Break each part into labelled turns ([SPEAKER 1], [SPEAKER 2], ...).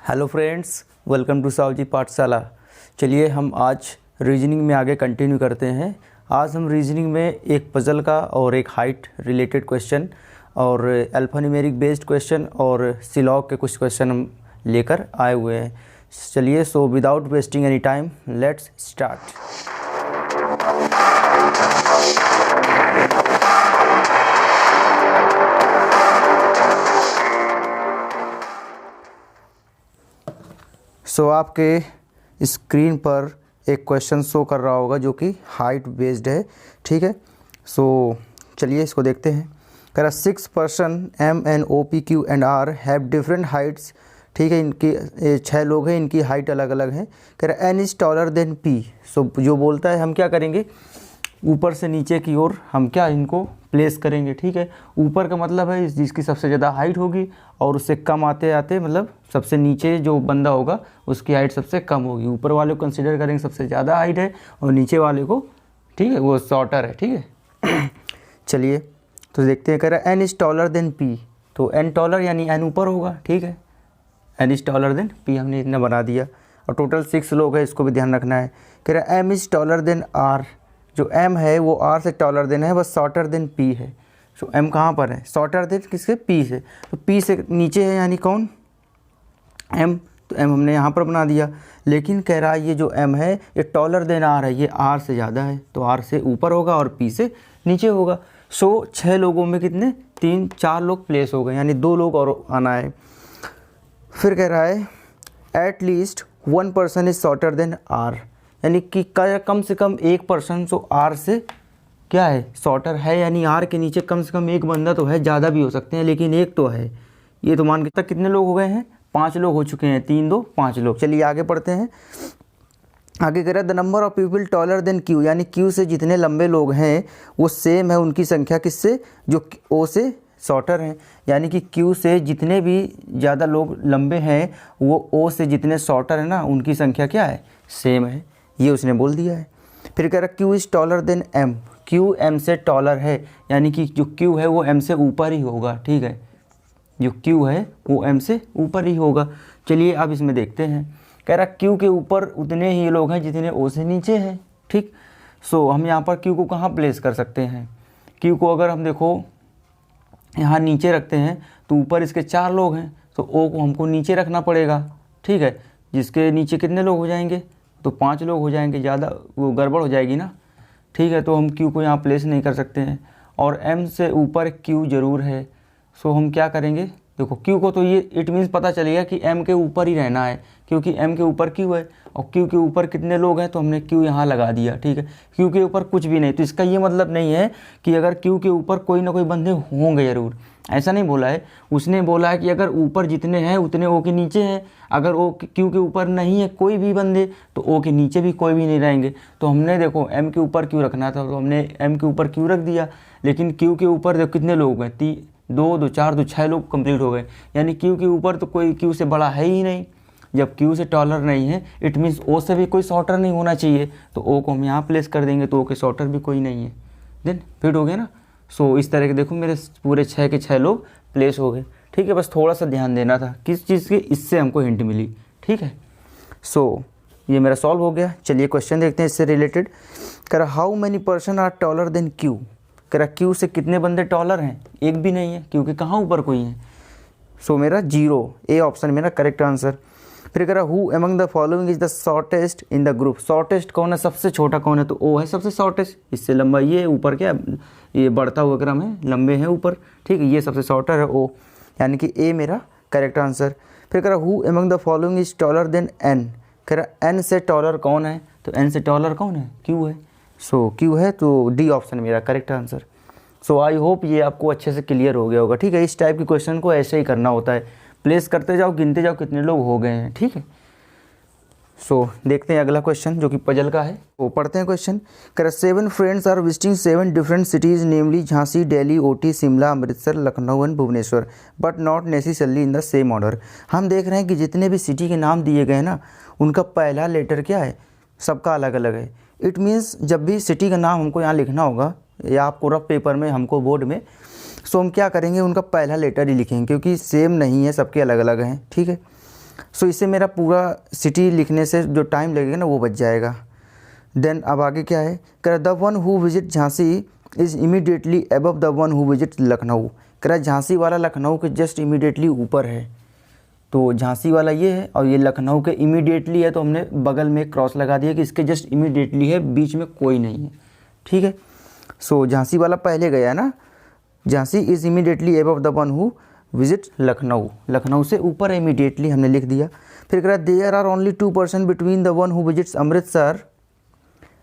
[SPEAKER 1] Hello friends, welcome to Saavji Pathshala. चलिए हम आज रीजनिंग में आगे कंटिन्यू करते हैं। आज हम रीजनिंग में एक पजल का और एक हाइट रिलेटेड क्वेश्चन और अल्फान्यूमेरिक बेस्ड क्वेश्चन और सिलॉग के कुछ क्वेश्चन हम लेकर आए हुए हैं। चलिए so without wasting any time let's start. आपके स्क्रीन पर एक क्वेश्चन शो कर रहा होगा जो कि हाइट बेस्ड है, ठीक है। चलिए इसको देखते हैं। कह रहा 6 person M N O P Q and R have different heights, ठीक है। इनकी 6 लोग हैं, इनकी हाइट अलग अलग है। कह रहा N is taller than P. जो बोलता है हम क्या करेंगे, ऊपर से नीचे की ओर हम क्या इनको प्लेस करेंगे, ठीक है। ऊपर का मतलब है जिसकी सबसे ज़्यादा हाइट होगी और उससे कम आते आते मतलब सबसे नीचे जो बंदा होगा उसकी हाइट सबसे कम होगी। ऊपर वाले को कंसिडर करेंगे सबसे ज़्यादा हाइट है और नीचे वाले को, ठीक है, वो शॉर्टर है, ठीक है। चलिए तो देखते हैं। कह रहा है N is taller than P, तो एन टॉलर यानी एन ऊपर होगा, ठीक है। N is taller than P हमने इतना बना दिया और टोटल 6 लोग हैं, इसको भी ध्यान रखना है। कह रहा है M is taller than R, जो m है वो r से टॉलर देन है, बस शॉर्टर देन p है। m कहाँ पर है, शॉर्टर देन किससे, p से। तो p से नीचे है यानी कौन, m। तो m हमने यहाँ पर बना दिया। लेकिन कह रहा है ये जो m है ये टॉलर देन r है, ये r से ज़्यादा है, तो r से ऊपर होगा और p से नीचे होगा। 6 लोगों में कितने 4 लोग प्लेस हो गए, यानी 2 लोग और आना है। फिर कह रहा है at least 1 person is shorter than r, यानी कि कम से कम एक पर्सन जो आर से क्या है, शॉर्टर है, यानी आर के नीचे कम से कम एक बंदा तो है, ज़्यादा भी हो सकते हैं लेकिन एक तो है। ये तो मान के तक कितने लोग हो गए हैं, 5 लोग हो चुके हैं, 3 2 5 लोग। चलिए आगे पढ़ते हैं। आगे कह रहा है the number of people taller than Q, यानी क्यू से जितने लंबे लोग हैं वो सेम है उनकी संख्या किससे, जो ओ से शॉर्टर हैं। यानी कि क्यू से जितने भी ज़्यादा लोग लंबे हैं वो ओ से जितने शॉर्टर हैं ना, उनकी संख्या क्या है, सेम है। ये उसने बोल दिया है। फिर कह रहा Q is taller than M, Q M से टॉलर है, यानी कि जो क्यू है वो एम से ऊपर ही होगा, ठीक है। जो क्यू है वो एम से ऊपर ही होगा। चलिए अब इसमें देखते हैं। कह रहा क्यू के ऊपर उतने ही लोग हैं जितने ओ से नीचे हैं, ठीक। हम यहाँ पर क्यू को कहाँ प्लेस कर सकते हैं, क्यू को अगर हम देखो यहाँ नीचे रखते हैं तो ऊपर इसके 4 लोग हैं, तो ओ को हमको नीचे रखना पड़ेगा, ठीक है। जिसके नीचे कितने लोग हो जाएंगे, तो 5 लोग हो जाएंगे, ज़्यादा वो गड़बड़ हो जाएगी ना, ठीक है। तो हम क्यू को यहाँ प्लेस नहीं कर सकते हैं और एम से ऊपर क्यू ज़रूर है। हम क्या करेंगे, देखो क्यू को तो ये इट मीन्स पता चलेगा कि एम के ऊपर ही रहना है, क्योंकि एम के ऊपर क्यू है और क्यू के ऊपर कितने लोग हैं, तो हमने क्यू यहाँ लगा दिया, ठीक है। क्यू के ऊपर कुछ भी नहीं, तो इसका ये मतलब नहीं है कि अगर क्यू के ऊपर कोई ना कोई बंदे होंगे ज़रूर, ऐसा नहीं बोला है। उसने बोला है कि अगर ऊपर जितने हैं उतने ओ के नीचे हैं, अगर ओ क्यू के ऊपर नहीं है कोई भी बंदे तो ओ के नीचे भी कोई भी नहीं रहेंगे। तो हमने देखो एम के ऊपर क्यू रखना था तो हमने एम के ऊपर क्यू रख दिया, लेकिन क्यू के ऊपर देखो कितने लोग हैं, 2 2 4 2 6 लोग कंप्लीट हो गए, यानी क्यू के ऊपर तो कोई क्यू से बड़ा है ही नहीं। जब क्यू से टॉलर नहीं है इट मीन्स ओ से भी कोई शॉर्टर नहीं होना चाहिए, तो ओ को हम यहाँ प्लेस कर देंगे, तो ओ के शॉर्टर भी कोई नहीं है, देन फिट हो गया ना। इस तरह के देखो मेरे पूरे 6 के 6 लोग प्लेस हो गए, ठीक है। बस थोड़ा सा ध्यान देना था किस चीज़ की, इससे हमको हिंट मिली, ठीक है। ये मेरा सॉल्व हो गया। चलिए क्वेश्चन देखते हैं इससे रिलेटेड। कह रहा how many person are taller than Q, कह रहा क्यू से कितने बंदे टॉलर हैं, एक भी नहीं है क्योंकि कहाँ ऊपर कोई है। मेरा 0, ए ऑप्शन मेरा करेक्ट आंसर। फिर कह रहा who among the following is the shortest in the group, shortest कौन है, सबसे छोटा कौन है, तो ओ है सबसे शॉर्टेस्ट, इससे लंबा ये ऊपर क्या ये बढ़ता हुआ क्रम है, लंबे हैं ऊपर, ठीक है। ये सबसे शॉर्टर है ओ, यानी कि ए मेरा करेक्ट आंसर। फिर कह रहा who among the following is taller than N, कह रहा एन से टॉलर कौन है, तो एन से टॉलर कौन है, क्यू है। क्यू है, तो डी ऑप्शन मेरा करेक्ट आंसर। आई होप ये आपको अच्छे से क्लियर हो गया होगा, ठीक है। इस टाइप के क्वेश्चन को ऐसे ही करना होता है, प्लेस करते जाओ, गिनते जाओ कितने लोग हो गए हैं, ठीक है। देखते हैं अगला क्वेश्चन जो कि पजल का है, वो पढ़ते हैं क्वेश्चन। कह 7 friends are visiting 7 different cities namely Jhansi, Delhi, Ooty, Shimla, Amritsar, Lucknow and Bhubaneswar, but not necessarily in the same order. हम देख रहे हैं कि जितने भी सिटी के नाम दिए गए ना उनका पहला लेटर क्या है, सबका अलग अलग है। इट मीन्स जब भी सिटी का नाम हमको यहाँ लिखना होगा या आपको रफ पेपर में हमको बोर्ड में, हम क्या करेंगे उनका पहला लेटर ही लिखेंगे, क्योंकि सेम नहीं है, सबके अलग अलग हैं, ठीक है। सो इससे मेरा पूरा सिटी लिखने से जो टाइम लगेगा ना वो बच जाएगा। देन अब आगे क्या है, कह the one who visit Jhansi is immediately above the one who visit Lucknow. कह रहा झांसी वाला लखनऊ के जस्ट इमीडिएटली ऊपर है, तो झांसी वाला ये है और ये लखनऊ के इमीडिएटली है, तो हमने बगल में क्रॉस लगा दिया कि इसके जस्ट इमीडिएटली है, बीच में कोई नहीं है। ठीक है, सो झांसी वाला पहले गया है ना, Jhansi is immediately above the one who visit Lucknow, Lucknow से ऊपर है इमीडिएटली, हमने लिख दिया। फिर कह रहा है there are only 2% between the one who visits Amritsar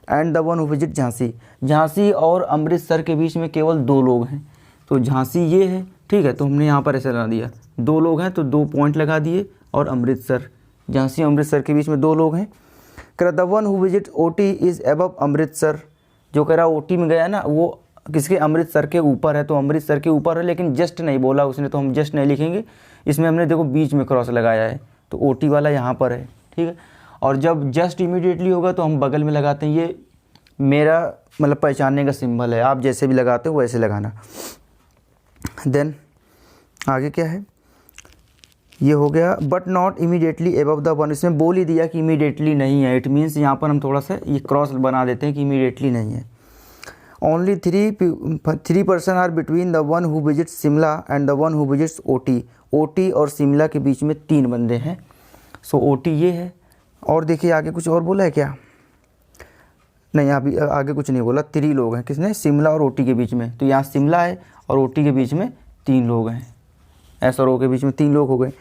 [SPEAKER 1] and the one who visit Jhansi. Jhansi और अमृतसर के बीच में केवल 2 लोग हैं, तो झांसी ये है, ठीक है, तो हमने यहाँ पर ऐसे लगा दिया, 2 लोग हैं तो 2 पॉइंट लगा दिए, और अमृतसर, झांसी अमृतसर के बीच में 2 लोग हैं। कह रहा the one who visit OT is above Amritsar, जो कह रहा ओटी में गया ना वो किसके, अमृतसर के ऊपर है, तो अमृतसर के ऊपर है, लेकिन जस्ट नहीं बोला उसने, तो हम जस्ट नहीं लिखेंगे, इसमें हमने देखो बीच में क्रॉस लगाया है, तो ओटी वाला यहाँ पर है। ठीक है, और जब जस्ट इमीडिएटली होगा तो हम बगल में लगाते हैं, ये मेरा मतलब पहचानने का सिंबल है, आप जैसे भी लगाते हो वैसे लगाना। देन आगे क्या है, ये हो गया but not immediately above the one, इसमें बोल ही दिया कि इमीडिएटली नहीं है, इट मीन्स यहाँ पर हम थोड़ा सा ये क्रॉस बना देते हैं कि इमीडिएटली नहीं है। Only 3% are between the one who visits Shimla and the one who visits Ooty, Ooty और शिमला के बीच में 3 बंदे हैं, सो ओटी ये है। और देखिए आगे कुछ और बोला है क्या, नहीं अभी आगे कुछ नहीं बोला, 3 लोग हैं, किसने, शिमला और ओटी के बीच में, तो यहाँ शिमला है और ओटी के बीच में 3 लोग हैं, एस और ओ के बीच में 3 लोग हो गए।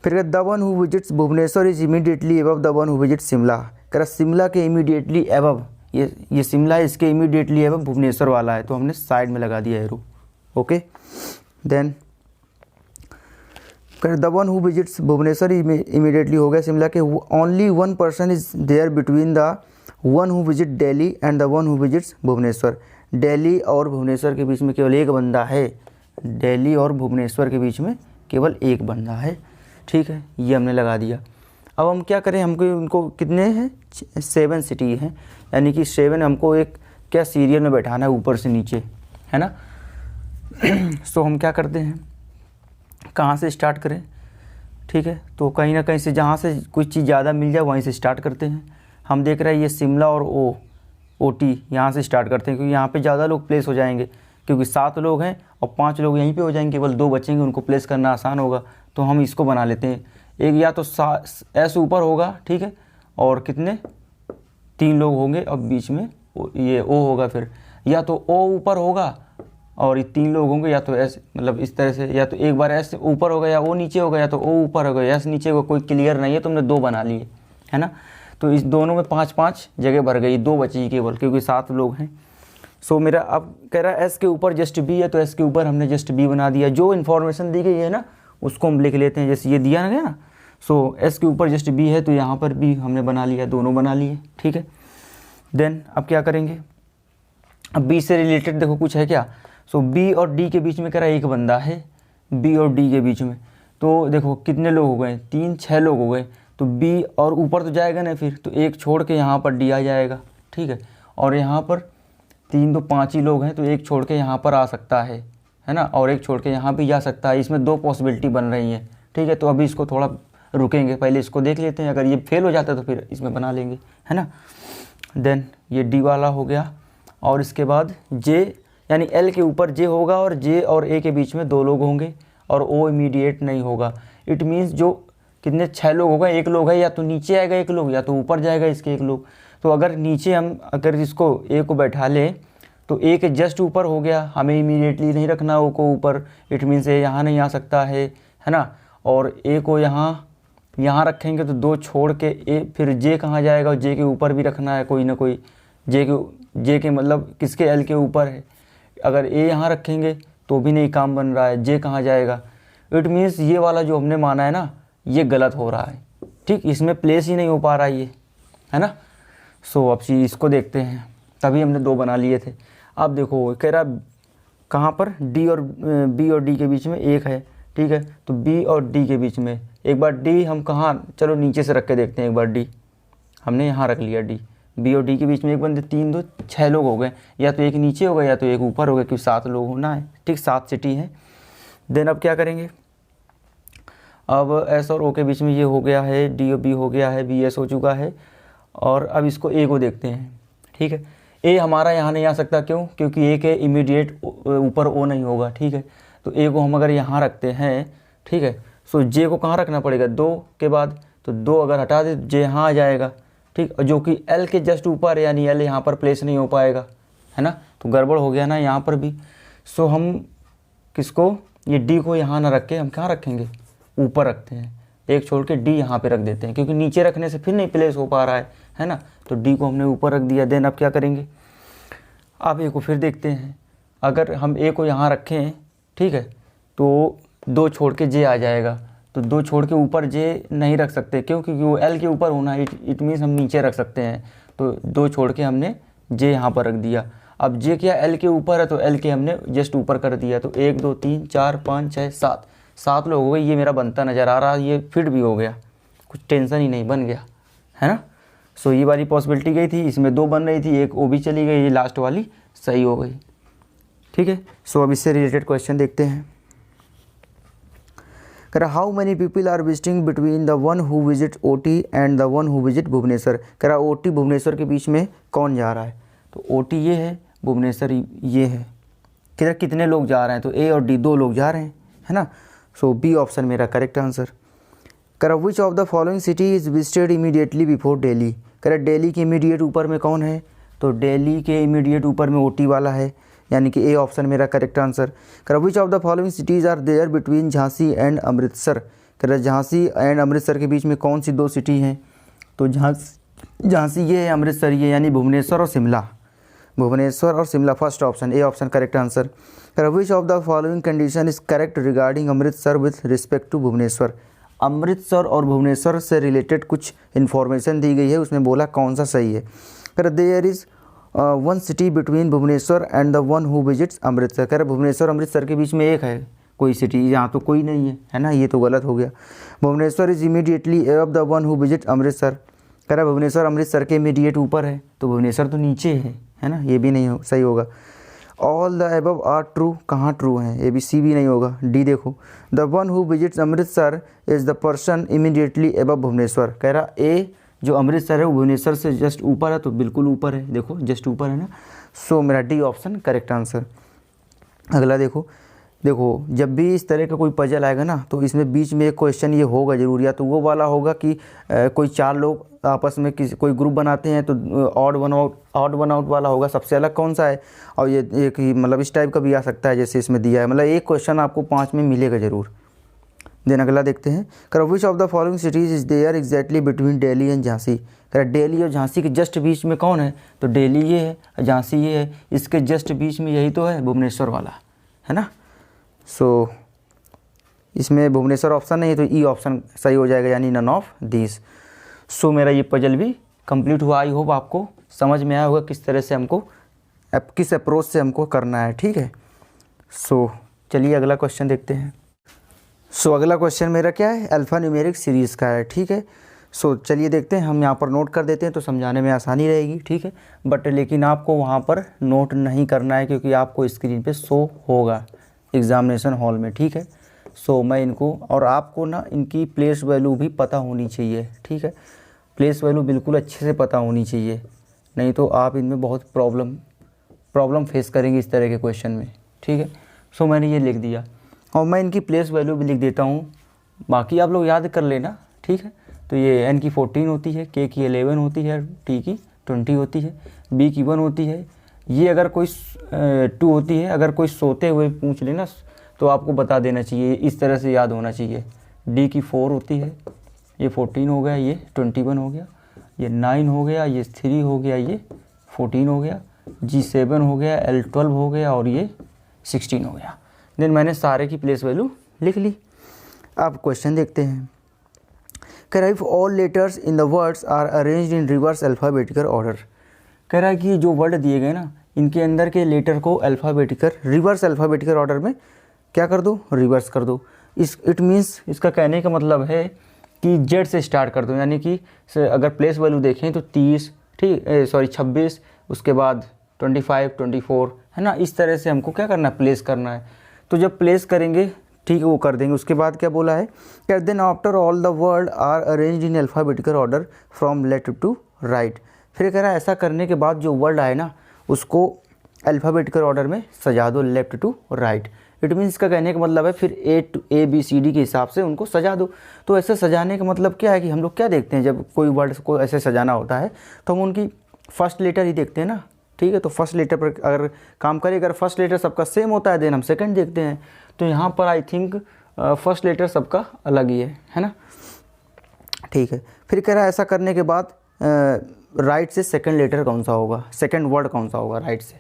[SPEAKER 1] फिर the one who visits Bhubaneswar is immediately above the one who visits Shimla, कह रहा शिमला के इमीडिएटली अबव, ये शिमला है, इसके इमीडिएटली अबव भुवनेश्वर वाला है, तो हमने साइड में लगा दिया arrow. Okay, then the one who visits Bhubaneswar immediately हो गया शिमला के, only 1% is there between the one who visit Delhi and the one who visits Bhubaneswar, Delhi और भुवनेश्वर के बीच में केवल 1 बंदा है, दिल्ली और भुवनेश्वर के बीच में केवल 1 बंदा है। ठीक है, ये हमने लगा दिया। अब हम क्या करें, हमको उनको कितने हैं, 7 सिटी हैं, यानी कि 7 हमको एक क्या सीरियल में बैठाना है ऊपर से नीचे, है ना। सो हम क्या करते हैं, कहाँ से स्टार्ट करें, ठीक है, तो कहीं ना कहीं से जहाँ से कुछ चीज़ ज़्यादा मिल जाए वहीं से स्टार्ट करते हैं। हम देख रहे हैं ये शिमला और ओटी, यहाँ से स्टार्ट करते हैं, क्योंकि यहाँ पे ज़्यादा लोग प्लेस हो जाएंगे, क्योंकि 7 लोग हैं और 5 लोग यहीं पे हो जाएंगे, केवल 2 बचेंगे, उनको प्लेस करना आसान होगा, तो हम इसको बना लेते हैं। एक या तो एस ऊपर होगा, ठीक है, और कितने 3 लोग होंगे और बीच में ये ओ होगा, फिर या तो ओ ऊपर होगा और ये 3 लोग होंगे, या तो एस, मतलब इस तरह से, या तो एक बार एस ऊपर होगा या ओ नीचे होगा, या तो ओ ऊपर होगा एस नीचे होगा, कोई क्लियर नहीं है, तुमने 2 बना लिए, है ना। तो इस दोनों में 5-5 जगह भर गई, 2 बची केवल, क्योंकि 7 लोग हैं। सो मेरा अब कह रहा है एस के ऊपर जस्ट बी है, तो एस के ऊपर हमने जस्ट बी बना दिया, जो इन्फॉर्मेशन दी गई है ना उसको हम लिख लेते हैं, जैसे ये दिया ना गया ना, सो एस के ऊपर जस्ट बी है, तो यहाँ पर भी हमने बना लिया, दोनों बना लिए। ठीक है, देन अब क्या करेंगे, अब बी से रिलेटेड देखो कुछ है क्या, सो बी और डी के बीच में कह रहा है 1 बंदा है, बी और डी के बीच में, तो देखो कितने लोग हो गए, 3-6 लोग हो गए, तो बी और ऊपर तो जाएगा ना, फिर तो 1 छोड़ के यहाँ पर डी आ जाएगा। ठीक है, और यहाँ पर 3 तो 5 ही लोग हैं, तो 1 छोड़ के यहाँ पर आ सकता है ना, और 1 छोड़ के यहाँ भी जा सकता है, इसमें 2 पॉसिबिलिटी बन रही हैं। ठीक है, तो अभी इसको थोड़ा रुकेंगे, पहले इसको देख लेते हैं, अगर ये फेल हो जाता है तो फिर इसमें बना लेंगे, है ना। देन ये डी वाला हो गया, और इसके बाद जे, यानी एल के ऊपर जे होगा और जे और ए के बीच में 2 लोग होंगे, और ओ इमीडिएट नहीं होगा, इट मीन्स जो कितने 6 लोग हो गए, 1 लोग है या तो नीचे आएगा 1 लोग, या तो ऊपर जाएगा इसके 1 लोग। तो अगर नीचे हम अगर इसको ए को बैठा लें तो ए के जस्ट ऊपर हो गया, हमें इमीडिएटली नहीं रखना ओ को ऊपर, इट मीन्स ए यहाँ नहीं आ सकता है ना, और ए को यहाँ रखेंगे तो 2 छोड़ के ए, फिर जे कहाँ जाएगा, जे के ऊपर भी रखना है कोई ना कोई, जे के मतलब किसके एल के ऊपर है, अगर ए यहाँ रखेंगे तो भी नहीं काम बन रहा है, जे कहाँ जाएगा, इट मीन्स ये वाला जो हमने माना है ना ये गलत हो रहा है। ठीक, इसमें प्लेस ही नहीं हो पा रहा ये, है ना। सो अब इसको देखते हैं, तभी हमने 2 बना लिए थे। अब देखो कह रहा कहाँ पर डी और बी और डी के बीच में 1 है, ठीक है, तो बी और डी के बीच में एक बार डी हम कहाँ, चलो नीचे से रख के देखते हैं, एक बार डी हमने यहाँ रख लिया, डी बी और डी के बीच में 1 बंदे, 3 2 6 लोग हो गए, या तो 1 नीचे हो गया या तो 1 ऊपर हो गया, क्योंकि 7 लोग होना है। ठीक, 7 सिटी है। देन अब क्या करेंगे, अब एस और ओ के बीच में ये हो गया है, डी और बी हो गया है, बी एस हो चुका है। और अब इसको ए को देखते हैं, ठीक है। ए हमारा यहाँ नहीं आ सकता, क्यों? क्योंकि ए के इमीडिएट ऊपर ओ नहीं होगा, ठीक है। तो ए को हम अगर यहाँ रखते हैं, ठीक है, सो जे को कहाँ रखना पड़ेगा? 2 के बाद, तो 2 अगर हटा दे जे यहाँ आ जाएगा, ठीक, जो कि एल के जस्ट ऊपर है, यानी एल यहाँ पर प्लेस नहीं हो पाएगा, है ना। तो गड़बड़ हो गया ना यहाँ पर भी। सो हम किसको, ये डी को यहाँ ना रख के हम कहाँ रखेंगे? ऊपर रखते हैं, एक छोड़ के डी यहाँ पे रख देते हैं, क्योंकि नीचे रखने से फिर नहीं प्लेस हो पा रहा है ना। तो डी को हमने ऊपर रख दिया। देन अब क्या करेंगे? अब ए को फिर देखते हैं। अगर हम ए को यहाँ रखें, ठीक है, तो 2 छोड़ के जे आ जाएगा। तो 2 छोड़ के ऊपर जे नहीं रख सकते, क्यों? क्योंकि वो एल के ऊपर होना, इट मीन्स हम नीचे रख सकते हैं। तो 2 छोड़ के हमने जे यहाँ पर रख दिया। अब जे क्या एल के ऊपर है, तो एल के हमने जस्ट ऊपर कर दिया। तो 1 2 3 4 5 6 7 लोग हो गए। ये मेरा बनता नज़र आ रहा है, ये फिट भी हो गया, कुछ टेंशन ही नहीं, बन गया, है ना। सो ये वाली पॉसिबिलिटी गई थी, इसमें 2 बन रही थी, एक ओ भी चली गई, ये लास्ट वाली सही हो गई, ठीक है। सो अब इससे रिलेटेड क्वेश्चन देखते हैं। कह रहा how many people are visiting between the one who visit Ooty and the one who visit Bhubaneswar. कह रहा ओटी भुवनेश्वर के बीच में कौन जा रहा है? तो ओटी ये है, भुवनेश्वर ये है। कह रहा कितने लोग जा रहे हैं? तो ए और डी 2 लोग जा रहे हैं, है ना। सो बी ऑप्शन मेरा करेक्ट आंसर। कह रहा which of the following city is visited immediately before Delhi. कह रहा दिल्ली के इमीडिएट ऊपर में कौन है? तो दिल्ली के इमीडिएट ऊपर में ओटी वाला है, यानी कि ए ऑप्शन मेरा करेक्ट आंसर। कह रहा which of the following cities are there between Jhansi and Amritsar. कह रहा झांसी एंड अमृतसर के बीच में कौन सी 2 सिटी हैं? तो झांसी ये है, अमृतसर ये, यानी भुवनेश्वर और शिमला। भुवनेश्वर और Shimla, first option, A option correct answer. कह रहा which of the following condition is correct regarding Amritsar with respect to Bhubaneswar. Amritsar और भुवनेश्वर से रिलेटेड कुछ इन्फॉर्मेशन दी गई है, उसमें बोला कौन सा सही है। कह रहा there is 1 city between Bhubaneswar and the one who visits Amritsar. कह रहा भुवनेश्वर अमृतसर के बीच में एक है कोई सिटी, यहाँ तो कोई नहीं है ना, ये तो गलत हो गया। Bhubaneswar is immediately above the one who visit Amritsar. कह रहा भुवनेश्वर अमृतसर के इमीडिएट ऊपर है, तो भुवनेश्वर तो नीचे है ना, ये भी नहीं सही होगा। All the above are true, कहाँ ट्रू हैं? ए बी सी भी नहीं होगा। डी देखो, the one who visits Amritsar is the person immediately above Bhubaneswar. कह रहा ए जो अमृतसर है वो भुवनेश्वर से जस्ट ऊपर है, तो बिल्कुल ऊपर है, देखो जस्ट ऊपर है ना। सो मेरा डी ऑप्शन करेक्ट आंसर। अगला देखो जब भी इस तरह का कोई पजल आएगा ना, तो इसमें बीच में एक क्वेश्चन ये होगा जरूर, या तो वो वाला होगा कि कोई 4 लोग आपस में कोई ग्रुप बनाते हैं, तो ऑड वन आउट वाला होगा, सबसे अलग कौन सा है। और ये एक ही मतलब इस टाइप का भी आ सकता है जैसे इसमें दिया है, मतलब एक क्वेश्चन आपको 5 में मिलेगा जरूर। देन अगला देखते हैं। कह which of the following cities is there exactly between Delhi and Jhansi. कह दिल्ली और झांसी के जस्ट बीच में कौन है? तो दिल्ली ये है, झांसी ये है, इसके जस्ट बीच में यही तो है भुवनेश्वर वाला, है ना। सो इसमें भुवनेश्वर ऑप्शन नहीं है, तो ई ऑप्शन सही हो जाएगा, यानी नन ऑफ दिस। सो मेरा ये पजल भी कंप्लीट हुआ। आई होप आपको समझ में आया होगा किस तरह से हमको किस अप्रोच से हमको करना है, ठीक है। सो चलिए अगला क्वेश्चन देखते हैं। सो अगला क्वेश्चन मेरा क्या है? अल्फ़ा न्यूमेरिक सीरीज़ का है, ठीक है। सो चलिए देखते हैं, हम यहाँ पर नोट कर देते हैं तो समझाने में आसानी रहेगी, ठीक है। बट लेकिन आपको वहाँ पर नोट नहीं करना है, क्योंकि आपको स्क्रीन पे शो होगा एग्ज़ामिनेशन हॉल में, ठीक है। सो मैं इनको, और आपको ना इनकी प्लेस वैल्यू भी पता होनी चाहिए, ठीक है। प्लेस वैल्यू बिल्कुल अच्छे से पता होनी चाहिए, नहीं तो आप इनमें बहुत प्रॉब्लम फेस करेंगे इस तरह के क्वेश्चन में, ठीक है। सो मैंने ये लिख दिया, और मैं इनकी प्लेस वैल्यू भी लिख देता हूँ, बाकी आप लोग याद कर लेना, ठीक है। तो ये एन की 14 होती है, के की 11 होती है, टी की 20 होती है, बी की 1 होती है। ये अगर कोई 2 होती है, अगर कोई सोते हुए पूछ लेना तो आपको बता देना चाहिए, इस तरह से याद होना चाहिए। डी की 4 होती है, ये 14 हो गया, ये 21 हो गया, ये 9 हो गया, ये 3 हो गया, ये 14 हो गया, जी 7 हो गया, एल 12 हो गया, और ये 16 हो गया। देन मैंने सारे की प्लेस वैल्यू लिख ली। अब क्वेश्चन देखते हैं। कह रहा है if all letters in the words are arranged in reverse alphabetical order. कह रहा है कि जो वर्ड दिए गए ना, इनके अंदर के लेटर को रिवर्स अल्फ़ाबेटिकल ऑर्डर में क्या कर दो? रिवर्स कर दो। इट मीन्स, इसका कहने का मतलब है कि जेड से स्टार्ट कर दो, यानी कि अगर प्लेस वैल्यू देखें तो 30, ठीक, 26, उसके बाद 25, 24, है ना। इस तरह से हमको क्या करना है? प्लेस करना है। तो जब प्लेस करेंगे ठीक है, वो कर देंगे। उसके बाद क्या बोला है कि then after all the word are arranged in alphabetical order from left to right. फिर कह रहा है ऐसा करने के बाद जो वर्ड आए ना उसको अल्फ़ाबेटिकल ऑर्डर में सजा दो left to right. It means इसका कहने का मतलब है फिर ए बी सी डी के हिसाब से उनको सजा दो। तो ऐसे सजाने का मतलब क्या है कि हम लोग क्या देखते हैं जब कोई वर्ड को ऐसे सजाना होता है तो हम उनकी फर्स्ट लेटर ही देखते हैं ना, ठीक है। तो फर्स्ट लेटर पर अगर काम करें, अगर फर्स्ट लेटर सबका सेम होता है देन हम सेकंड देखते हैं। तो यहाँ पर आई थिंक फर्स्ट लेटर सबका अलग ही है ना, ठीक है। फिर कह रहा है ऐसा करने के बाद राइट से सेकंड लेटर कौन सा होगा, सेकंड वर्ड कौन सा होगा राइट से,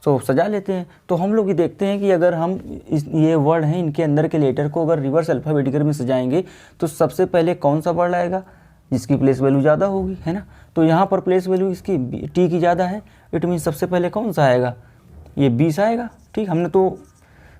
[SPEAKER 1] तो सजा लेते हैं। तो हम लोग ये देखते हैं कि अगर हम ये वर्ड हैं इनके अंदर के लेटर को अगर रिवर्स अल्फ़ाबेटिकल में सजाएंगे तो सबसे पहले कौन सा वर्ड आएगा जिसकी प्लेस वैल्यू ज़्यादा होगी, है ना। तो यहाँ पर प्लेस वैल्यू इसकी टी की ज़्यादा है, इट मीन सबसे पहले कौन सा आएगा, ये 20 आएगा, ठीक। हमने तो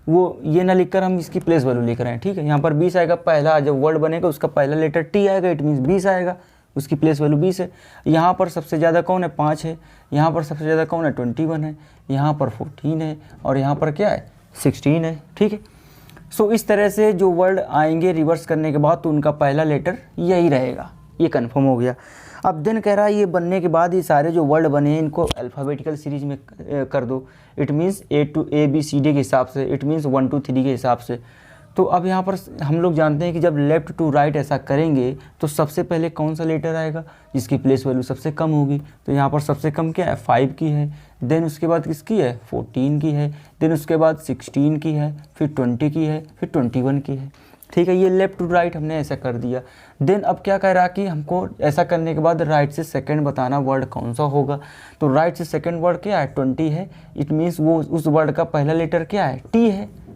[SPEAKER 1] वो ये ना लिखकर हम इसकी प्लेस वैल्यू लिख रहे हैं, ठीक है। यहाँ पर 20 आएगा, पहला जब वर्ड बनेगा उसका पहला लेटर टी आएगा, इट मीन्स 20 आएगा, उसकी प्लेस वैल्यू 20 है। यहाँ पर सबसे ज़्यादा कौन है, 5 है। यहाँ पर सबसे ज़्यादा कौन है, 21 है। यहाँ पर 14 है और यहाँ पर क्या है, 16 है, ठीक है। सो इस तरह से जो वर्ड आएंगे रिवर्स करने के बाद तो उनका पहला लेटर यही रहेगा, ये कन्फर्म हो गया। अब देन कह रहा है ये बनने के बाद ये सारे जो वर्ड बने हैं इनको अल्फ़ाबेटिकल सीरीज में कर दो। It means A B C D के हिसाब से, इट मीन्स 1 2 3 के हिसाब से। तो अब यहाँ पर हम लोग जानते हैं कि जब लेफ़्ट टू राइट ऐसा करेंगे तो सबसे पहले कौन सा लेटर आएगा जिसकी प्लेस वैल्यू सबसे कम होगी। तो यहाँ पर सबसे कम क्या है, 5 की है। देन उसके बाद किसकी है, 14 की है। देन उसके बाद 16 की है, फिर 20 की है, फिर 21 की है, ठीक है। ये लेफ़्ट टू राइट हमने ऐसा कर दिया। देन अब क्या कह रहा कि हमको ऐसा करने के बाद राइट से सेकंड बताना वर्ड कौन सा होगा। तो राइट से सेकंड वर्ड क्या है, 20 है। इट मीन्स वो उस वर्ड का पहला लेटर क्या है, टी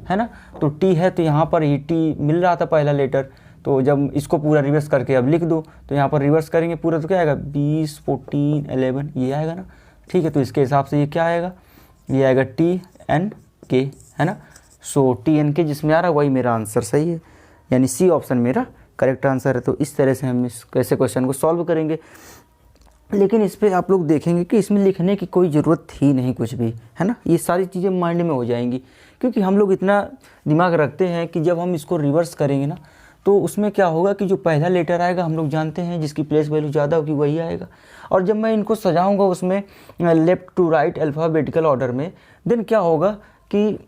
[SPEAKER 1] है ना। तो टी है तो यहाँ पर ही टी मिल रहा था पहला लेटर। तो जब इसको पूरा रिवर्स करके अब लिख दो तो यहाँ पर रिवर्स करेंगे पूरा तो क्या आएगा, 20 14 11 ये आएगा ना, ठीक है। तो इसके हिसाब से ये क्या आएगा, ये आएगा TNK, है ना। सो TNK जिसमें आ रहा है वही मेरा आंसर सही है, यानी सी ऑप्शन मेरा करेक्ट आंसर है। तो इस तरह से हम इस ऐसे क्वेश्चन को सॉल्व करेंगे। लेकिन इस पर आप लोग देखेंगे कि इसमें लिखने की कोई ज़रूरत थी नहीं कुछ भी, है ना। ये सारी चीज़ें माइंड में हो जाएंगी क्योंकि हम लोग इतना दिमाग रखते हैं कि जब हम इसको रिवर्स करेंगे ना तो उसमें क्या होगा कि जो पहला लेटर आएगा हम लोग जानते हैं जिसकी प्लेस वैल्यू ज़्यादा होगी वही आएगा। और जब मैं इनको सजाऊंगा उसमें left to right alphabetical order में, देन क्या होगा कि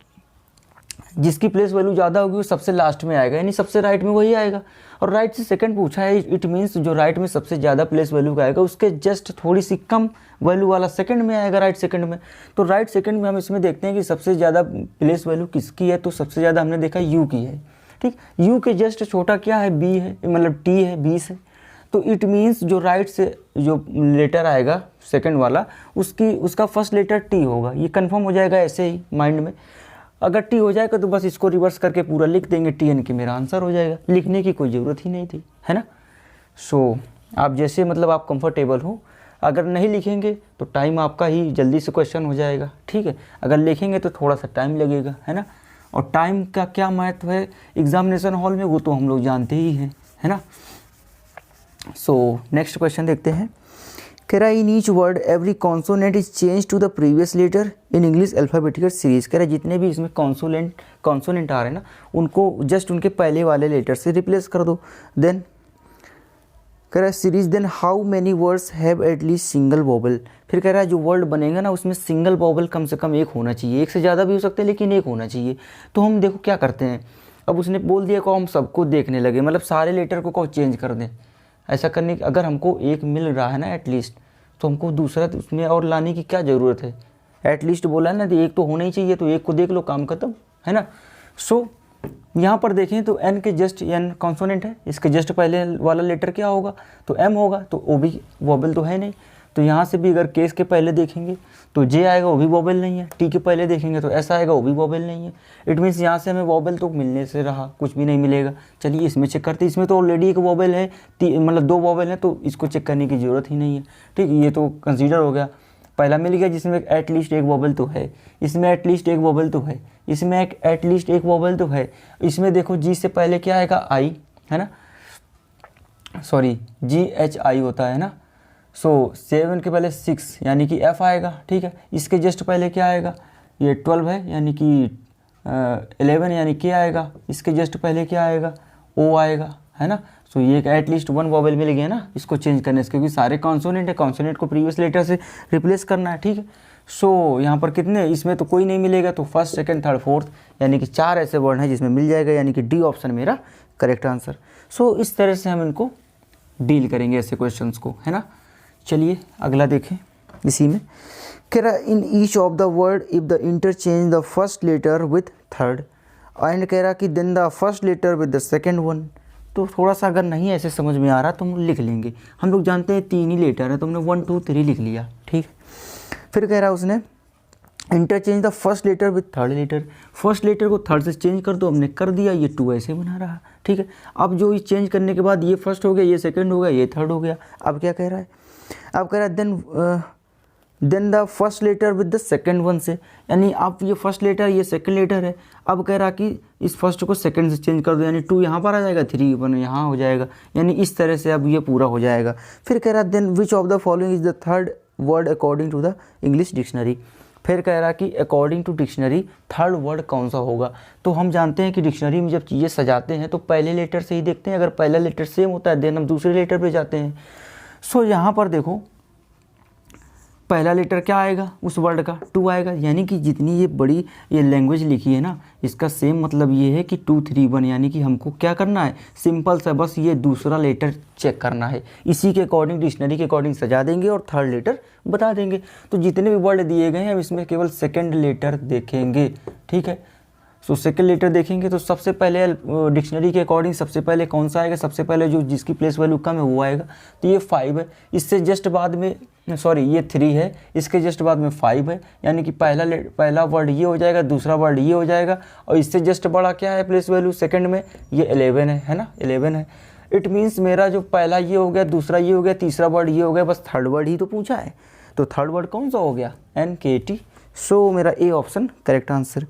[SPEAKER 1] जिसकी प्लेस वैल्यू ज़्यादा होगी वो सबसे लास्ट में आएगा, यानी सबसे राइट में वही आएगा। और राइट से सेकंड पूछा है, इट मीन्स जो राइट में सबसे ज़्यादा प्लेस वैल्यू का आएगा उसके जस्ट थोड़ी सी कम वैल्यू वाला सेकंड में आएगा, राइट सेकंड में। तो राइट सेकंड में हम इसमें देखते हैं कि सबसे ज़्यादा प्लेस वैल्यू किसकी है, तो सबसे ज़्यादा हमने देखा यू की है, ठीक। यू के जस्ट छोटा क्या है, बी है, मतलब टी है, 20 है। तो इट मीन्स जो राइट से जो लेटर आएगा सेकंड वाला उसका फर्स्ट लेटर टी होगा, ये कंफर्म हो जाएगा ऐसे ही माइंड में। अगर टी हो जाएगा तो बस इसको रिवर्स करके पूरा लिख देंगे, TNK मेरा आंसर हो जाएगा, लिखने की कोई ज़रूरत ही नहीं थी, है ना। सो आप जैसे मतलब आप कंफर्टेबल हो, अगर नहीं लिखेंगे तो टाइम आपका ही जल्दी से क्वेश्चन हो जाएगा, ठीक है। अगर लिखेंगे तो थोड़ा सा टाइम लगेगा, है ना। और टाइम का क्या महत्व है एग्जामिनेशन हॉल में वो तो हम लोग जानते ही हैं, है ना। सो नेक्स्ट क्वेश्चन देखते हैं। कह रहा है in each word every consonant is change to the previous letter in English alphabetical series. कह रहा है जितने भी इसमें कॉन्सोनेंट आ रहे हैं ना उनको जस्ट उनके पहले वाले लेटर से रिप्लेस कर दो। देन कह रहा है series then how many words have at least single vowel. फिर कह रहा है जो वर्ड बनेगा ना उसमें सिंगल वोबल कम से कम एक होना चाहिए, एक से ज़्यादा भी हो सकते हैं लेकिन एक होना चाहिए। तो हम देखो क्या करते हैं, अब उसने बोल दिया को हम सबको देखने लगे, मतलब सारे लेटर को चेंज कर दें। ऐसा करने की अगर हमको एक मिल रहा है ना एटलीस्ट, तो हमको दूसरा उसमें और लाने की क्या ज़रूरत है। एटलीस्ट बोला है ना तो एक तो होना ही चाहिए, तो एक को देख लो काम खत्म, है ना। सो यहाँ पर देखें तो एन के जस्ट एन कॉन्सोनेंट है, इसके जस्ट पहले वाला लेटर क्या होगा, तो एम होगा। तो ओ भी वोबल तो है नहीं, तो यहाँ से भी अगर केस के पहले देखेंगे तो जे आएगा, वो भी वोबल नहीं है। टी के पहले देखेंगे तो एस आएगा, वो भी वोबल नहीं है। इट मीन्स यहाँ से हमें वोबल तो मिलने से रहा, कुछ भी नहीं मिलेगा। चलिए इसमें चेक करते हैं, इसमें तो ऑलरेडी एक वोबल है, मतलब 2 वोबल है, तो इसको चेक करने की ज़रूरत ही नहीं है, ठीक। ये तो कंसीडर हो गया, पहला मिल गया जिसमें एटलीस्ट एक वोबल तो है, इसमें एटलीस्ट एक वोबल तो है, इसमें एटलीस्ट एक वोबल तो है। इसमें देखो जी से पहले क्या आएगा, आई, है ना, सॉरी GHI होता है ना। सो 7 के पहले 6 यानी कि F आएगा, ठीक है। इसके जस्ट पहले क्या आएगा, ये 12 है यानी कि
[SPEAKER 2] 11 यानी क्या आएगा, इसके जस्ट पहले क्या आएगा, ओ आएगा, है ना। सो ये एटलीस्ट वन वॉवेल मिल गया ना इसको चेंज करने से, क्योंकि सारे कॉन्सोनेंट है, कॉन्सोनेंट को प्रीवियस लेटर से रिप्लेस करना है, ठीक है। सो यहाँ पर कितने, इसमें तो कोई नहीं मिलेगा, तो फर्स्ट सेकंड थर्ड फोर्थ यानी कि 4 ऐसे वर्ड हैं जिसमें मिल जाएगा, यानी कि डी ऑप्शन मेरा करेक्ट आंसर। सो इस तरह से हम इनको डील करेंगे ऐसे क्वेश्चंस को, है ना। चलिए अगला देखें। इसी में कह रहा in each of the word if the interchange the first letter with third, and कह रहा कि then the first letter with the second one. तो थोड़ा सा अगर नहीं ऐसे समझ में आ रहा तो हम लिख लेंगे, हम लोग जानते हैं 3 ही लेटर है, तो हमने 1 2 3 लिख लिया, ठीक। फिर कह रहा उसने interchange the first letter with third letter, first letter को थर्ड से चेंज कर दो, हमने कर दिया, ये 2 ऐसे बना रहा, ठीक है। अब जो ये चेंज करने के बाद ये फर्स्ट हो गया, ये सेकंड हो गया, ये थर्ड हो गया। अब क्या कह रहा है, अब कह रहा है then the first letter with the second one से, यानी अब ये फर्स्ट लेटर ये सेकंड लेटर है। अब कह रहा कि इस फर्स्ट को सेकंड से चेंज कर दो, यानी 2 यहाँ पर आ जाएगा, 3 वन यहाँ हो जाएगा, यानी इस तरह से अब ये पूरा हो जाएगा। फिर कह रहा then which of the following is the third word according to the English dictionary. फिर कह रहा कि according to dictionary third word कौन सा होगा। तो हम जानते हैं कि डिक्शनरी में जब चीज़ें सजाते हैं तो पहले लेटर से ही देखते हैं, अगर पहला लेटर सेम होता है देन हम दूसरे लेटर पे जाते हैं। सो यहाँ पर देखो पहला लेटर क्या आएगा उस वर्ड का, 2 आएगा, यानी कि जितनी ये बड़ी ये लैंग्वेज लिखी है ना, इसका सेम मतलब ये है कि 2 3 1, यानी कि हमको क्या करना है, सिंपल सा बस ये दूसरा लेटर चेक करना है, इसी के अकॉर्डिंग डिक्शनरी के अकॉर्डिंग सजा देंगे और थर्ड लेटर बता देंगे। तो जितने भी वर्ड दिए गए हैं हम इसमें केवल सेकेंड लेटर देखेंगे, ठीक है। सो सेकेंड लेटर देखेंगे तो सबसे पहले डिक्शनरी के अकॉर्डिंग सबसे पहले कौन सा आएगा, सबसे पहले जो जिसकी प्लेस वैल्यू कम है वो आएगा, तो ये 5 है। इससे जस्ट बाद में सॉरी ये 3 है, इसके जस्ट बाद में 5 है, यानी कि पहला वर्ड ये हो जाएगा, दूसरा वर्ड ये हो जाएगा, और इससे जस्ट बड़ा क्या है प्लेस वैल्यू सेकंड में, ये 11 है ना, 11 है। इट मीन्स मेरा जो पहला ये हो गया, दूसरा ये हो गया, तीसरा वर्ड ये हो गया, बस थर्ड वर्ड ही तो पूछा है, तो थर्ड वर्ड कौन सा हो गया, NKT। सो मेरा ए ऑप्शन करेक्ट आंसर।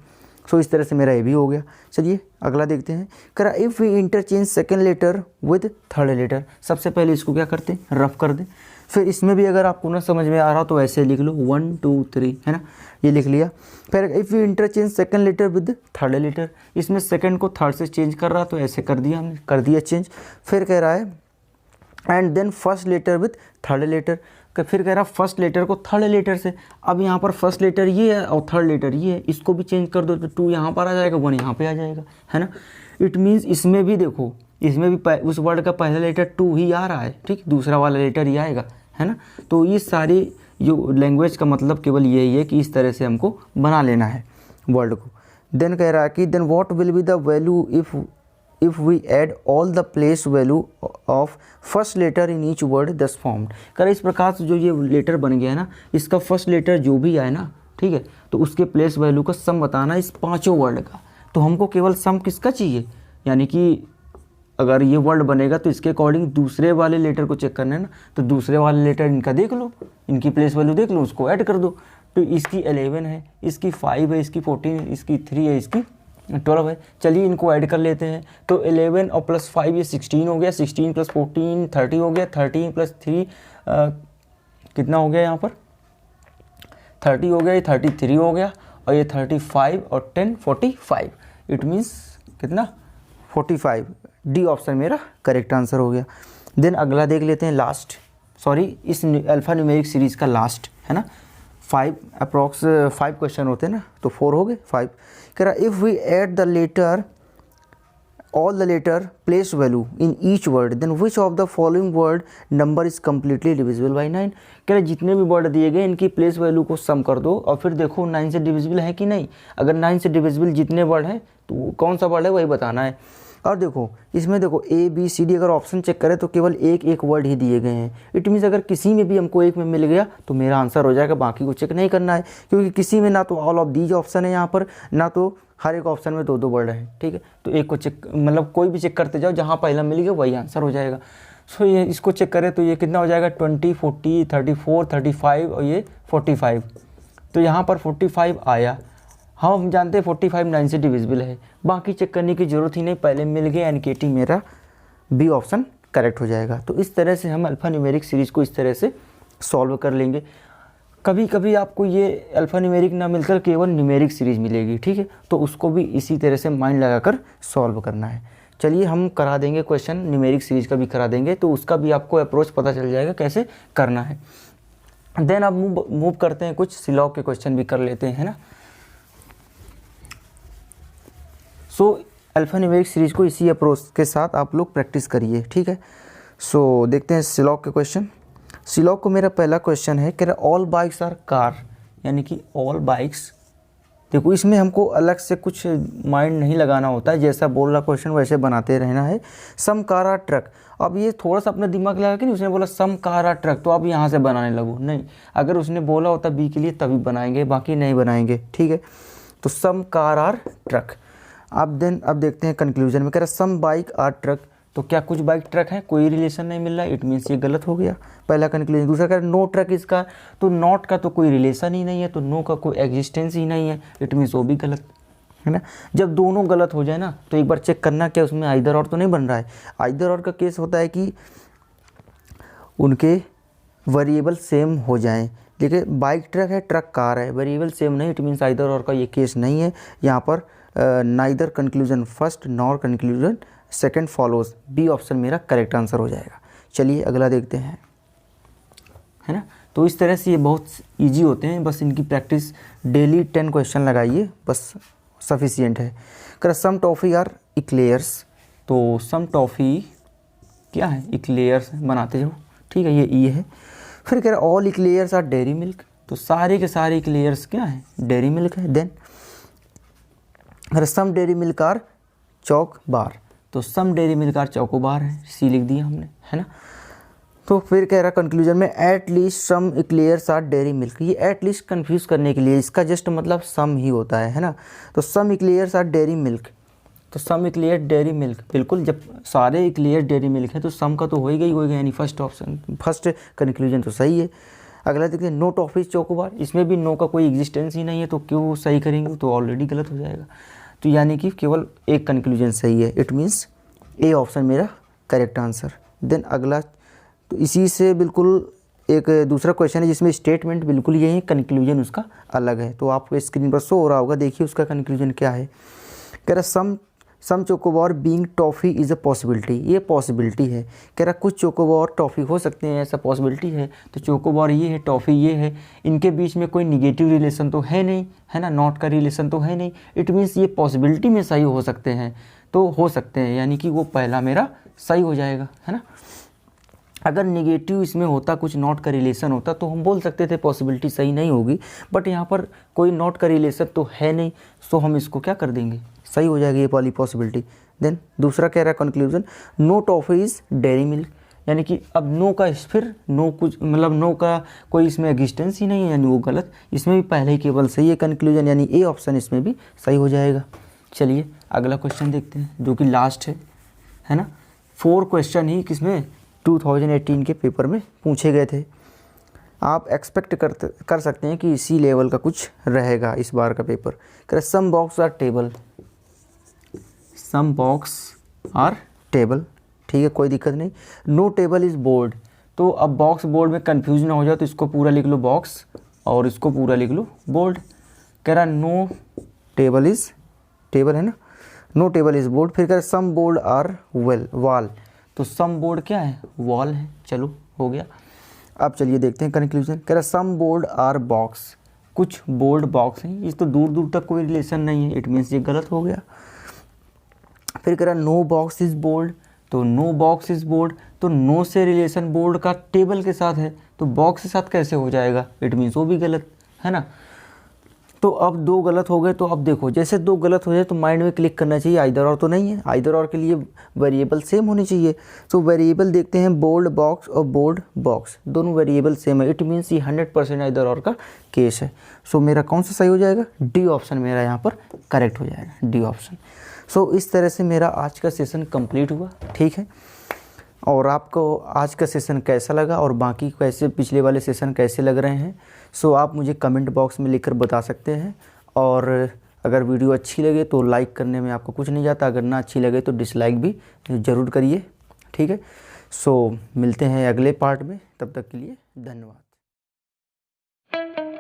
[SPEAKER 2] सो इस तरह से मेरा ए भी हो गया। चलिए अगला देखते हैं। करा if we interchange second letter with third letter, सबसे पहले इसको क्या करते हैं, रफ कर दें। फिर इसमें भी अगर आपको ना समझ में आ रहा हो तो ऐसे लिख लो 1 2 3, है ना, ये लिख लिया। फिर if we interchange second letter with third letter, इसमें सेकेंड को थर्ड से चेंज कर रहा तो ऐसे कर दिया हमने, कर दिया चेंज। फिर कह रहा है and then first letter with third letter, फिर कह रहा फर्स्ट लेटर को थर्ड लेटर से। अब यहाँ पर फर्स्ट लेटर ये है और थर्ड लेटर ये है, इसको भी चेंज कर दो तो 2 यहाँ पर आ जाएगा, 1 यहाँ पे आ जाएगा, है ना। इट मीन्स इसमें भी देखो, इसमें भी उस वर्ड का पहला लेटर 2 ही आ रहा है, ठीक, दूसरा वाला लेटर ही आएगा, है ना। तो ये सारी जो लैंग्वेज का मतलब केवल यही है कि इस तरह से हमको बना लेना है वर्ड को। देन कह रहा है कि then what will be the value if we add all the place value of first letter in each word thus formed। कर इस प्रकार से जो ये लेटर बन गया है ना, इसका फर्स्ट लेटर जो भी आए ना, ठीक है, तो उसके प्लेस वैल्यू का सम बताना इस 5 वर्ड का। तो हमको केवल सम किसका चाहिए, यानी कि अगर ये वर्ड बनेगा तो इसके अकॉर्डिंग दूसरे वाले लेटर को चेक करना है ना, तो दूसरे वाले लेटर इनका देख लो, इनकी प्लेस वैल्यू देख लो, उसको ऐड कर दो। तो इसकी 11 है, इसकी 5 है, इसकी 14 है, इसकी 3 है, इसकी 12 है। चलिए इनको ऐड कर लेते हैं। तो 11 और प्लस 5 ये 16 हो गया, 16 प्लस 14 30 हो गया, 13 प्लस 3 कितना हो गया, यहाँ पर 30 हो गया, ये 33 हो गया, और ये 35 और 10 45। इट मीन्स कितना 45। डी ऑप्शन मेरा करेक्ट आंसर हो गया। देन अगला देख लेते हैं, लास्ट सॉरी इस अल्फा न्यूमेरिक सीरीज़ का लास्ट, है ना। 5 अप्रॉक्स 5 क्वेश्चन होते हैं ना, तो 4 हो गए 5। कह रहा if we add the letter all the letter place value in each word then which of the following word number is completely divisible by 9। कह रहा जितने भी वर्ड दिए गए इनकी प्लेस वैल्यू को सम कर दो और फिर देखो 9 से डिविजिबल है कि नहीं। अगर 9 से डिविजिबल जितने वर्ड हैं तो कौन सा वर्ड है वही बताना है। और देखो इसमें देखो ABCD अगर ऑप्शन चेक करें तो केवल एक वर्ड ही दिए गए हैं। इट मीन्स अगर किसी में भी हमको एक में मिल गया तो मेरा आंसर हो जाएगा, बाकी को चेक नहीं करना है, क्योंकि किसी में ना तो ऑल ऑफ दीज ऑप्शन है यहाँ पर, ना तो हर एक ऑप्शन में 2 वर्ड है, ठीक है। तो एक को चेक मतलब कोई भी चेक करते जाओ, जहाँ पहला मिल गया वही आंसर हो जाएगा। सो ये इसको चेक करें तो ये कितना हो जाएगा 20 40 34 35 और ये 45। तो यहाँ पर 45 आया। हम जानते हैं 45 9 से डिविजिबल है, बाकी चेक करने की ज़रूरत ही नहीं, पहले मिल गया NKT मेरा बी ऑप्शन करेक्ट हो जाएगा। तो इस तरह से हम अल्फ़ा न्यूमेरिक सीरीज़ को इस तरह से सॉल्व कर लेंगे। कभी कभी आपको ये अल्फ़ा न्यूमेरिक ना मिलकर केवल न्यूमेरिक सीरीज मिलेगी, ठीक है, तो उसको भी इसी तरह से माइंड लगाकर सॉल्व करना है। चलिए हम करा देंगे क्वेश्चन, न्यूमेरिक सीरीज का भी करा देंगे, तो उसका भी आपको अप्रोच पता चल जाएगा कैसे करना है। देन अब मूव करते हैं, कुछ सिलॉग के क्वेश्चन भी कर लेते हैं, है ना। सो अल्फ़ा न्यूमेरिक सीरीज को इसी अप्रोच के साथ आप लोग प्रैक्टिस करिए, ठीक है। सो देखते हैं सिलॉग के क्वेश्चन। सिलॉग को मेरा पहला क्वेश्चन है, कह रहा ऑल बाइक्स आर कार, यानी कि ऑल बाइक्स। देखो इसमें हमको अलग से कुछ माइंड नहीं लगाना होता है, जैसा बोल रहा क्वेश्चन वैसे बनाते रहना है। सम कार आर ट्रक, अब ये थोड़ा सा अपना दिमाग लगा के नहीं, उसने बोला सम कार आर ट्रक तो आप यहाँ से बनाने लगो, नहीं, अगर उसने बोला होता बी के लिए तभी बनाएंगे, बाकी नहीं बनाएंगे, ठीक है। तो सम कार आर ट्रक। अब देखते हैं कंक्लूजन में, कह रहा सम बाइक आर ट्रक, तो क्या कुछ बाइक ट्रक है, कोई रिलेशन नहीं मिल रहा, इट मीन्स ये गलत हो गया पहला कंक्लूजन। दूसरा कह रहा नो ट्रक इसका, तो नॉट का तो कोई रिलेशन ही नहीं है, तो नो का कोई एग्जिस्टेंस ही नहीं है, इट मीन्स वो भी गलत है ना। जब दोनों गलत हो जाए ना तो एक बार चेक करना क्या उसमें आइदर और तो नहीं बन रहा है। आइदर और का केस होता है कि उनके वेरिएबल सेम हो जाएं, लेकिन बाइक ट्रक है, ट्रक कार है, वेरिएबल सेम नहीं, इट मीन्स आइदर और का ये केस नहीं है। यहाँ पर neither conclusion first nor conclusion second follows, B option मेरा करेक्ट आंसर हो जाएगा। चलिए अगला देखते हैं, है ना। तो इस तरह से ये बहुत इजी होते हैं, बस इनकी प्रैक्टिस डेली 10 क्वेश्चन लगाइए, बस सफिशिएंट है। कर सम टॉफ़ी आर इक्लेयर्स, तो सम टॉफ़ी क्या है, इक्लेयर्स बनाते जाओ, ठीक है, ये ई है। फिर कह रहा all eclairs are dairy milk, तो सारे के सारे इक्लेयर्स क्या है, डेयरी मिल्क है। Then some dairy milk are choco bar, तो some dairy milk are choco bar है, सी लिख दिया हमने, है ना। तो फिर कह रहा कंक्लूजन में at least some eclairs are dairy Milk, ये एट लीस्ट कन्फ्यूज़ करने के लिए, इसका जस्ट मतलब सम ही होता है ना। तो सम इक्लेयर्स आर डेयरी मिल्क, तो सम इक्लेयर डेयरी मिल्क, बिल्कुल जब सारे इक्लेयर डेयरी मिल्क है तो सम का तो होएगा ही होएगा, यानी फर्स्ट ऑप्शन फर्स्ट कंक्लूजन तो सही है। अगला देखिए नो टॉफ़ी चोकोबार, इसमें भी नो का कोई एग्जिस्टेंस ही नहीं है, तो क्यों सही करेंगे, तो ऑलरेडी गलत हो जाएगा। तो यानी कि केवल एक कंक्लूजन सही है, इट मीन्स ए ऑप्शन मेरा करेक्ट आंसर। देन अगला, तो इसी से बिल्कुल एक दूसरा क्वेश्चन है जिसमें स्टेटमेंट बिल्कुल यही है, कंक्लूजन उसका अलग है, तो आपको स्क्रीन पर शो हो रहा होगा, देखिए उसका कंक्लूजन क्या है। कह रहा some choco bar being toffee is a possibility, ये पॉसिबिलिटी है। कह रहा कुछ चोकोबार टॉफ़ी हो सकते हैं, ऐसा पॉसिबिलिटी है, तो चोकोबार ये है, टॉफ़ी ये है, इनके बीच में कोई निगेटिव रिलेशन तो है नहीं, है ना, नॉट का रिलेशन तो है नहीं, इट मीन्स ये पॉसिबिलिटी में सही हो सकते हैं, तो हो सकते हैं, यानी कि वो पहला मेरा सही हो जाएगा, है ना। अगर निगेटिव इसमें होता, कुछ नॉट का रिलेशन होता, तो हम बोल सकते थे पॉसिबिलिटी सही नहीं होगी, बट यहाँ पर कोई नॉट का रिलेशन तो है नहीं, सो हम इसको क्या कर देंगे, सही हो जाएगी ये वाली पॉसिबिलिटी। देन दूसरा कह रहा है conclusion no toffee is Dairy Milk, यानी कि अब नो का फिर नो कुछ मतलब नो का कोई इसमें एग्जिस्टेंस ही नहीं है, यानी वो गलत, इसमें भी पहले ही केवल सही है कंक्लूजन, यानी ए ऑप्शन इसमें भी सही हो जाएगा। चलिए अगला क्वेश्चन देखते हैं, जो कि लास्ट है ना। 4 क्वेश्चन ही किसमें 2018 के पेपर में पूछे गए थे, आप एक्सपेक्ट कर सकते हैं कि इसी लेवल का कुछ रहेगा इस बार का पेपर। कह some box are table, some box are table, ठीक है, कोई दिक्कत नहीं। नो टेबल इज़ बोर्ड, तो अब बॉक्स बोर्ड में कंफ्यूज ना हो जाए तो इसको पूरा लिख लो बॉक्स और इसको पूरा लिख लो बोर्ड। कह रहा नो टेबल इज़, टेबल है ना, नो टेबल इज़ बोर्ड। फिर कह रहा सम बोर्ड आर वॉल, तो सम बोर्ड क्या है, वॉल है, चलो हो गया। अब चलिए देखते हैं कंक्लूजन। कह रहा सम बोर्ड आर बॉक्स, कुछ बोर्ड बॉक्स हैं, इस तो दूर दूर तक कोई रिलेशन नहीं है, इट मीन्स ये गलत हो गया। फिर कह रहा नो बॉक्स इज़ बोर्ड, तो नो बॉक्स इज़ बोर्ड, तो नो से रिलेशन बोर्ड का टेबल के साथ है, तो बॉक्स के साथ कैसे हो जाएगा, इट मीन्स वो भी गलत है ना। तो अब 2 गलत हो गए, तो अब देखो जैसे 2 गलत हो जाए तो माइंड में क्लिक करना चाहिए आइदर और तो नहीं है, आइदर और के लिए वेरिएबल सेम होनी चाहिए। तो वेरिएबल देखते हैं बोर्ड बॉक्स और बोर्ड बॉक्स, दोनों वेरिएबल सेम है, इट मीन्स ये 100% आइदर और का केस है। सो मेरा कौन सा सही हो जाएगा, डी ऑप्शन मेरा यहाँ पर करेक्ट हो जाएगा, डी ऑप्शन। सो इस तरह से मेरा आज का सेशन कंप्लीट हुआ, ठीक है। और आपको आज का सेशन कैसा लगा और बाकी कैसे पिछले वाले सेशन कैसे लग रहे हैं, सो आप मुझे कमेंट बॉक्स में लिखकर बता सकते हैं। और अगर वीडियो अच्छी लगे तो लाइक करने में आपको कुछ नहीं जाता, अगर ना अच्छी लगे तो डिसलाइक भी ज़रूर करिए, ठीक है। सो मिलते हैं अगले पार्ट में, तब तक के लिए धन्यवाद।
[SPEAKER 1] है।